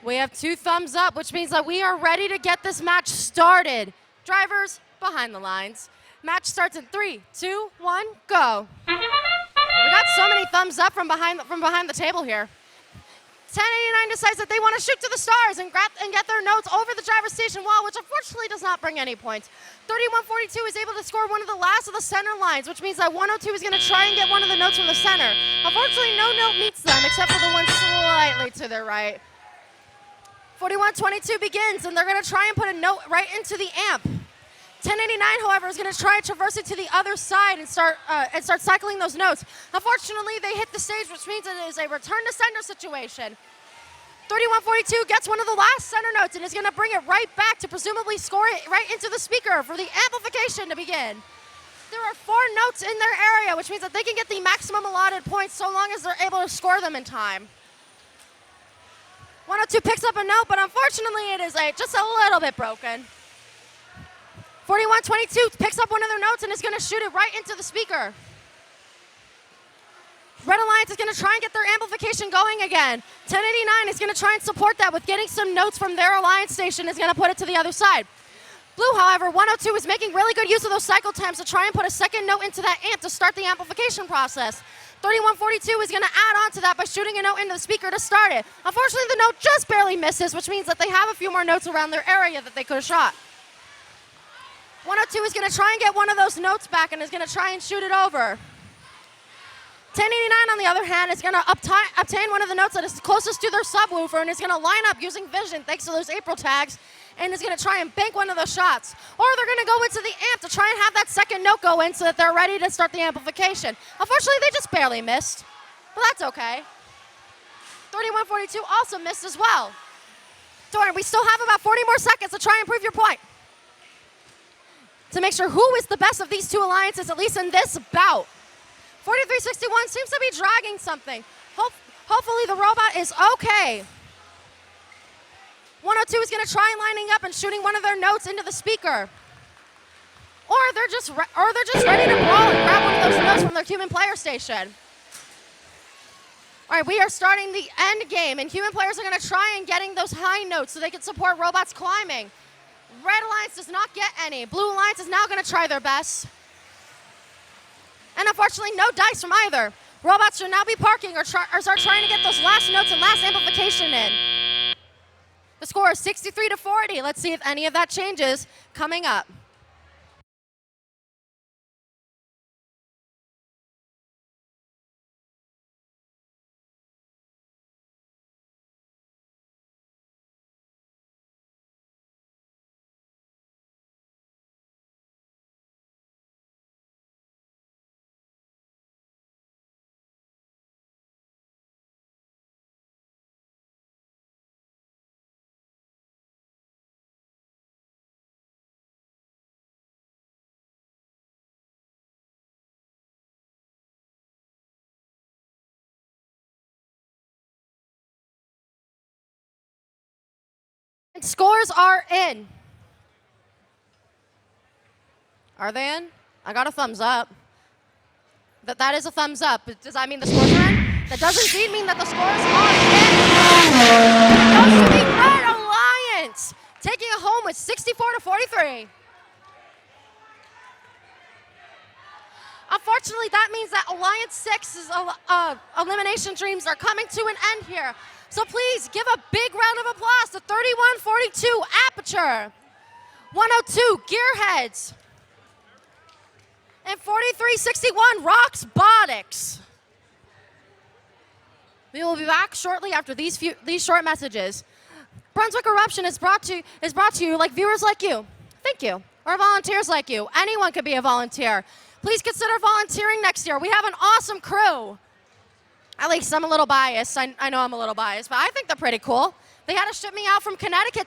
We have 2 thumbs up, which means that we are ready to get this match started. Drivers, behind the lines. Match starts in 3, 2, 1, go. We got so many thumbs up from behind the table here. 1089 decides that they want to shoot to the stars and get their notes over the driver's station wall, which unfortunately does not bring any points. 3142 is able to score one of the last of the center lines, which means that 102 is going to try and get one of the notes from the center. Unfortunately, no note meets them except for the one slightly to their right. 4122 begins, and they're going to try and put a note right into the amp. 1089, however, is going to try and traverse it to the other side and start cycling those notes. Unfortunately, they hit the stage, which means it is a return to sender situation. 3142 gets one of the last center notes and is going to bring it right back to presumably score it right into the speaker for the amplification to begin. There are 4 notes in their area, which means that they can get the maximum allotted points so long as they're able to score them in time. 102 picks up a note, but unfortunately it is just a little bit broken. 4122 picks up one of their notes and is going to shoot it right into the speaker. Red Alliance is going to try and get their amplification going again. 1089 is going to try and support that with getting some notes from their Alliance station, is going to put it to the other side. Blue, however, 102 is making really good use of those cycle times to try and put a second note into that amp to start the amplification process. 3142 is going to add on to that by shooting a note into the speaker to start it. Unfortunately, the note just barely misses, which means that they have a few more notes around their area that they could have shot. 102 is going to try and get one of those notes back and is going to try and shoot it over. 1089, on the other hand, is going to obtain one of the notes that is closest to their subwoofer and is going to line up using vision thanks to those April tags and is going to try and bank one of those shots. Or they're going to go into the amp to try and have that second note go in so that they're ready to start the amplification. Unfortunately, they just barely missed, but that's okay. 3142 also missed as well. Don't worry, we still have about 40 more seconds to try and prove your point. To make sure who is the best of these 2 alliances, at least in this bout. 4361 seems to be dragging something. Hopefully the robot is okay. 102 is going to try and lining up and shooting one of their notes into the speaker. Or they're just ready to brawl and grab one of those notes from their human player station. All right, we are starting the end game, and human players are going to try and getting those high notes so they can support robots climbing. Red Alliance does not get any. Blue Alliance is now going to try their best. And unfortunately, no dice from either. Robots should now be parking or start trying to get those last notes and last amplification in. The score is 63-40. Let's see if any of that changes coming up. And scores are in. Are they in? I got a thumbs up. That is a thumbs up. Does that mean the scores are in? That does indeed mean that the scores are in. It goes to the Red Alliance, taking it home with 64-43. Unfortunately, that means that Alliance 6's elimination dreams are coming to an end here. So please give a big round of applause to 3142 Aperture, 102 Gearheads, and 4361 Roxbotics. We will be back shortly after these short messages. Brunswick Eruption is brought to you like viewers like you. Thank you. Or volunteers like you. Anyone could be a volunteer. Please consider volunteering next year. We have an awesome crew. At least I'm a little biased. I know I'm a little biased, but I think they're pretty cool. They had to ship me out from Connecticut